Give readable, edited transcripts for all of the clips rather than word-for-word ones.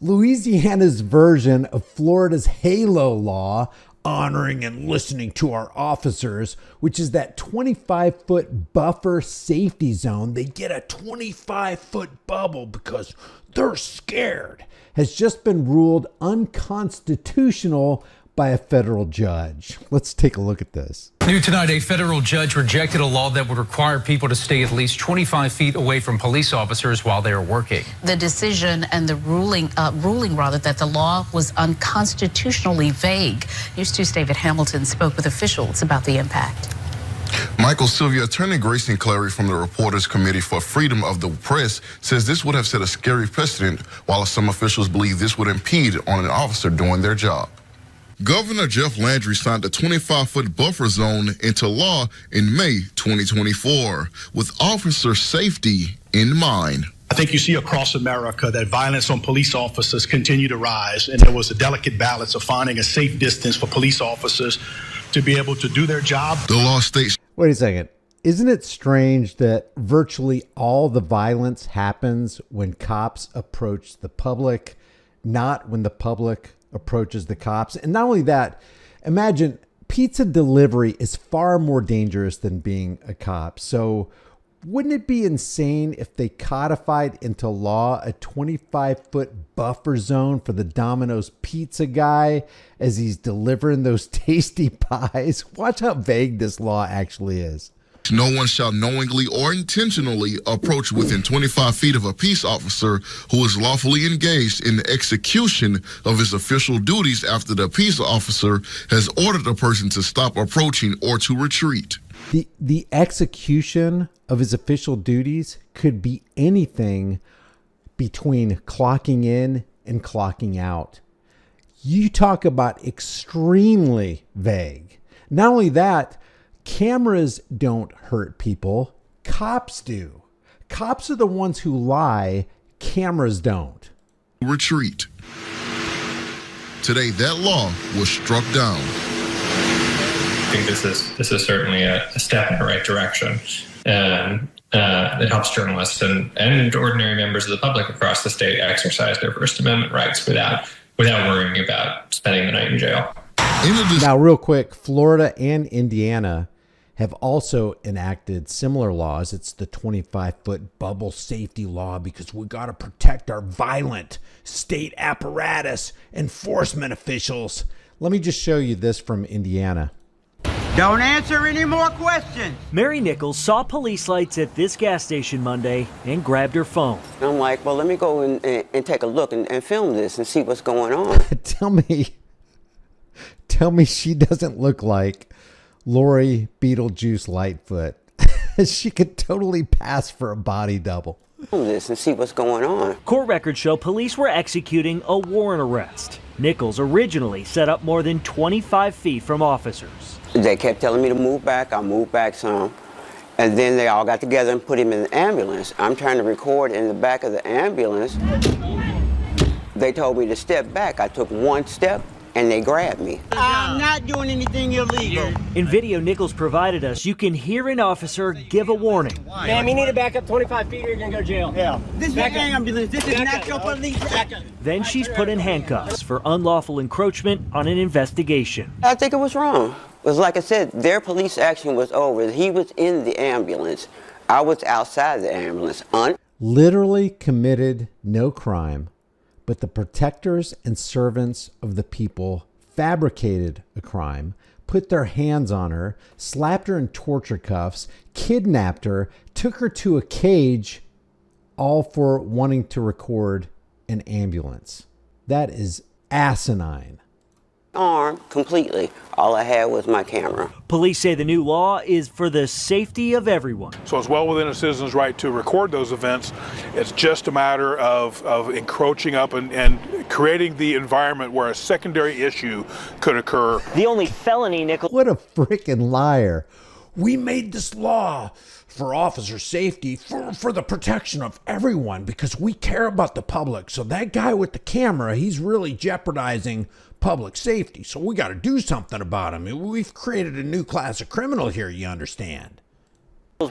Louisiana's version of Florida's HALO law, honoring and listening to our officers, which is that 25-foot buffer safety zone. They get a 25-foot bubble because they're scared, has just been ruled unconstitutional by a federal judge. Let's take a look at this. New tonight, a federal judge rejected a law that would require people to stay at least 25 feet away from police officers while they are working. The decision and the ruling that the law was unconstitutionally vague. News 2's David Hamilton spoke with officials about the impact. Michael Sylvia, Attorney Grayson Clary from the Reporters Committee for Freedom of the Press says this would have set a scary precedent, while some officials believe this would impede on an officer doing their job. Governor Jeff Landry signed a 25-foot buffer zone into law in May 2024 with officer safety in mind. I think you see across America that violence on police officers continue to rise, and there was a delicate balance of finding a safe distance for police officers to be able to do their job. The law states... Wait a second. Isn't it strange that virtually all the violence happens when cops approach the public, not when the public approaches the cops? And not only that, imagine pizza delivery is far more dangerous than being a cop. So wouldn't it be insane if they codified into law a 25-foot buffer zone for the Domino's pizza guy as he's delivering those tasty pies? Watch how vague this law actually is. No one shall knowingly or intentionally approach within 25 feet of a peace officer who is lawfully engaged in the execution of his official duties after the peace officer has ordered a person to stop approaching or to retreat. The execution of his official duties could be anything between clocking in and clocking out. You talk about extremely vague. Not only that, cameras don't hurt people. Cops do. Cops are the ones who lie. Cameras don't. Retreat. Today, that law was struck down. I think this is certainly a step in the right direction. It helps journalists and ordinary members of the public across the state exercise their First Amendment rights without worrying about spending the night in jail. Now, real quick, Florida and Indiana have also enacted similar laws. It's the 25-foot bubble safety law because we got to protect our violent state apparatus enforcement officials. Let me just show you this from Indiana. Don't answer any more questions. Mary Nichols saw police lights at this gas station Monday and grabbed her phone. I'm like, well, let me go and take a look and film this and see what's going on. Tell me she doesn't look like Lori Beetlejuice Lightfoot. She could totally pass for a body double. Film this and see what's going on. Court records show police were executing a warrant arrest. Nichols originally set up more than 25 feet from officers. They kept telling me to move back. I moved back some. And then they all got together and put him in the ambulance. I'm trying to record in the back of the ambulance. They told me to step back. I took one step and they grabbed me. I'm not doing anything illegal. In video Nichols provided us, you can hear an officer give a warning. Ma'am, you need to back up 25 feet or you're going to go to jail. Yeah. This is an ambulance. This is not your police. Then she's put in handcuffs for unlawful encroachment on an investigation. I think it was wrong. It was like I said, their police action was over. He was in the ambulance. I was outside the ambulance. Literally committed no crime, but the protectors and servants of the people fabricated a crime, put their hands on her, slapped her in torture cuffs, kidnapped her, took her to a cage, all for wanting to record an ambulance. That is asinine. Armed completely. All I had was my camera. Police say the new law is for the safety of everyone. So it's well within a citizen's right to record those events. It's just a matter of encroaching up and creating the environment where a secondary issue could occur. The only felony, Nichols. What a freaking liar. We made this law for officer safety, for the protection of everyone, because we care about the public. So that guy with the camera, he's really jeopardizing public safety. So we got to do something about him. We've created a new class of criminal here, you understand?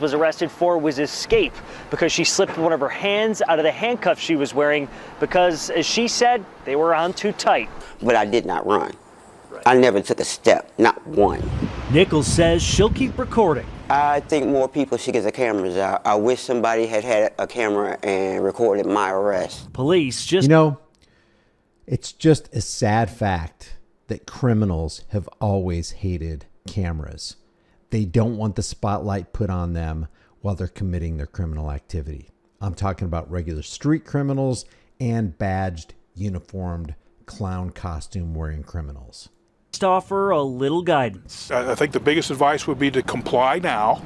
was arrested for was escape because she slipped one of her hands out of the handcuffs she was wearing because, as she said, they were on too tight. But I did not run. I never took a step, not one. Nichols says she'll keep recording. I think more people should get the cameras out. I wish somebody had a camera and recorded my arrest. Police just... You know, it's just a sad fact that criminals have always hated cameras. They don't want the spotlight put on them while they're committing their criminal activity. I'm talking about regular street criminals and badged, uniformed, clown costume wearing criminals. To offer a little guidance. I think the biggest advice would be to comply now,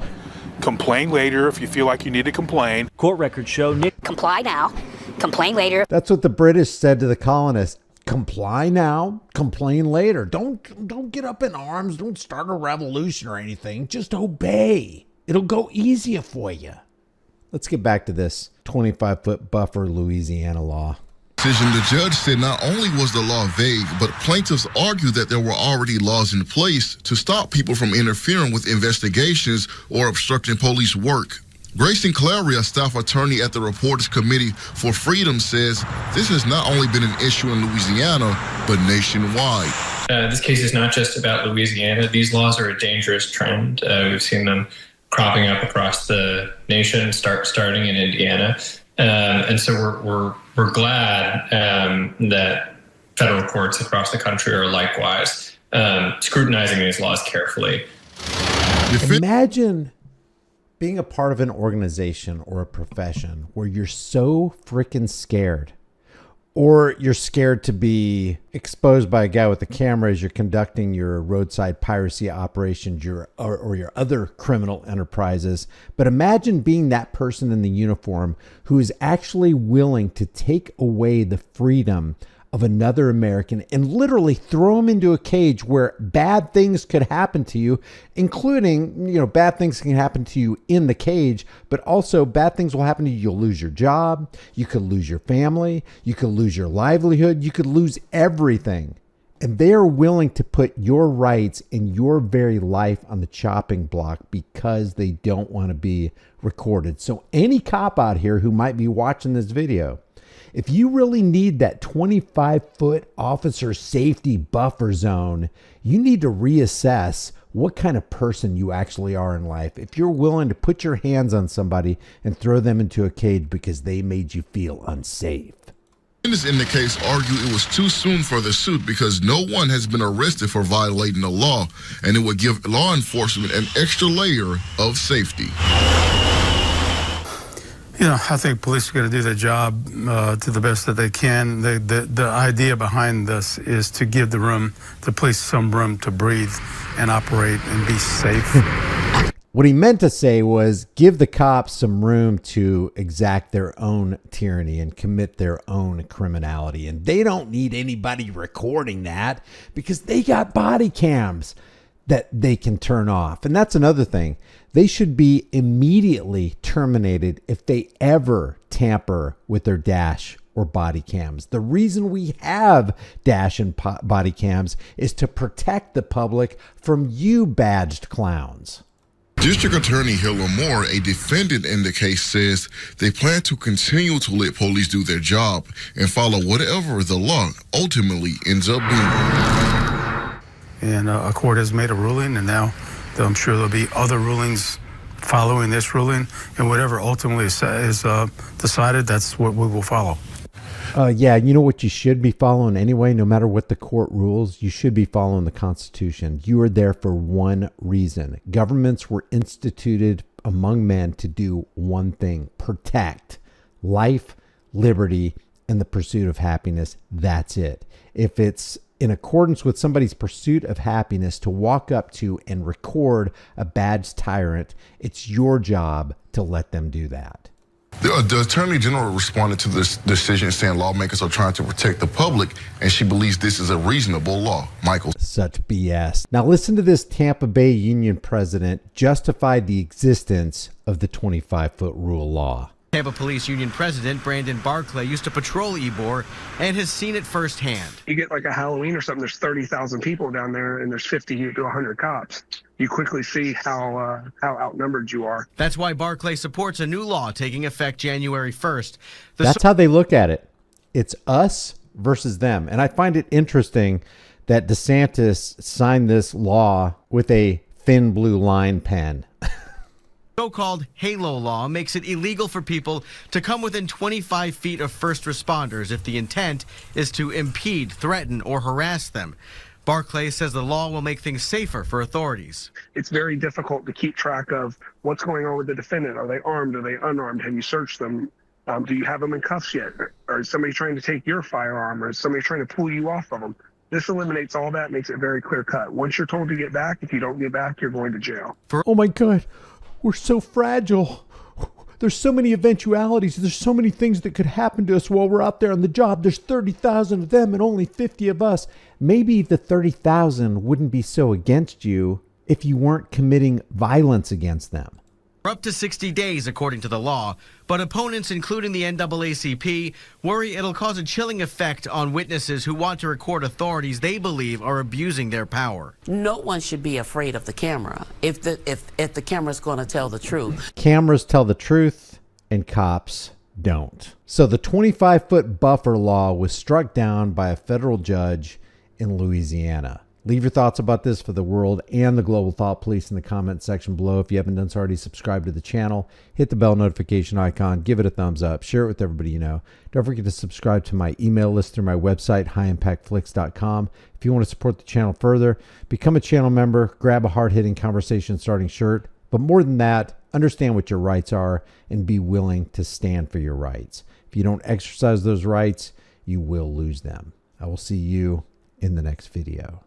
complain later if you feel like you need to complain. Court records show comply now, complain later. That's what the British said to the colonists. Comply now, complain later. Don't get up in arms. Don't start a revolution or anything. Just obey. It'll go easier for you. Let's get back to this 25-foot buffer Louisiana law. The judge said not only was the law vague, but plaintiffs argued that there were already laws in place to stop people from interfering with investigations or obstructing police work. Grayson Clary, a staff attorney at the Reporters Committee for Freedom, says this has not only been an issue in Louisiana, but nationwide. This case is not just about Louisiana. These laws are a dangerous trend. We've seen them cropping up across the nation, starting in Indiana. And so we're glad that federal courts across the country are likewise scrutinizing these laws carefully. Imagine being a part of an organization or a profession where you're so freaking scared, or you're scared to be exposed by a guy with a camera as you're conducting your roadside piracy operations, or your other criminal enterprises. But imagine being that person in the uniform who is actually willing to take away the freedom of another American and literally throw him into a cage where bad things could happen to you, including, bad things can happen to you in the cage, but also bad things will happen to you. You'll lose your job. You could lose your family. You could lose your livelihood. You could lose everything. And they are willing to put your rights and your very life on the chopping block because they don't want to be recorded. So any cop out here who might be watching this video, if you really need that 25-foot officer safety buffer zone, you need to reassess what kind of person you actually are in life. If you're willing to put your hands on somebody and throw them into a cage because they made you feel unsafe. Defendants in the case argue it was too soon for the suit because no one has been arrested for violating the law, and it would give law enforcement an extra layer of safety. I think police are going to do their job to the best that they can. The idea behind this is to give the police some room to breathe and operate and be safe. What he meant to say was give the cops some room to exact their own tyranny and commit their own criminality. And they don't need anybody recording that because they got body cams that they can turn off. And that's another thing. They should be immediately terminated if they ever tamper with their dash or body cams. The reason we have dash and body cams is to protect the public from you badged clowns. District Attorney Hiller Moore, a defendant in the case, says they plan to continue to let police do their job and follow whatever the law ultimately ends up being. And a court has made a ruling, and now I'm sure there'll be other rulings following this ruling, and whatever ultimately is decided, that's what we will follow. Yeah, you know what you should be following anyway, no matter what the court rules? You should be following the Constitution. You are there for one reason. Governments were instituted among men to do one thing: protect life, liberty, and the pursuit of happiness. That's it. If it's in accordance with somebody's pursuit of happiness to walk up to and record a badged tyrant, it's your job to let them do that. The Attorney General responded to this decision saying lawmakers are trying to protect the public, and she believes this is a reasonable law. Michael. Such BS. Now listen to this. Tampa Bay Union president justified the existence of the 25-foot rule law. Tampa Police Union President Brandon Barclay used to patrol Ybor and has seen it firsthand. You get like a Halloween or something, there's 30,000 people down there and there's 50 to 100 cops. you quickly see how outnumbered you are. That's why Barclay supports a new law taking effect January 1st. That's how they look at it. It's us versus them. And I find it interesting that DeSantis signed this law with a thin blue line pen. So-called HALO law makes it illegal for people to come within 25 feet of first responders if the intent is to impede, threaten, or harass them. Barclay says the law will make things safer for authorities. It's very difficult to keep track of what's going on with the defendant. Are they armed? Are they unarmed? Have you searched them? Do you have them in cuffs yet? Or is somebody trying to take your firearm? Or is somebody trying to pull you off of them? This eliminates all that, makes it very clear cut. Once you're told to get back, if you don't get back, you're going to jail. Oh my God, we're so fragile. There's so many eventualities. There's so many things that could happen to us while we're out there on the job. There's 30,000 of them and only 50 of us. Maybe the 30,000 wouldn't be so against you if you weren't committing violence against them. Up to 60 days, according to the law, but opponents, including the NAACP, worry it'll cause a chilling effect on witnesses who want to record authorities they believe are abusing their power. No one should be afraid of the camera if the camera's going to tell the truth. Cameras tell the truth and cops don't. So the 25-foot buffer law was struck down by a federal judge in Louisiana. Leave your thoughts about this for the world and the global thought police in the comment section below. If you haven't done so already, subscribe to the channel, hit the bell notification icon, give it a thumbs up, share it with everybody you know. Don't forget to subscribe to my email list through my website, highimpactflix.com. If you want to support the channel further, become a channel member, grab a hard-hitting conversation starting shirt. But more than that, understand what your rights are and be willing to stand for your rights. If you don't exercise those rights, you will lose them. I will see you in the next video.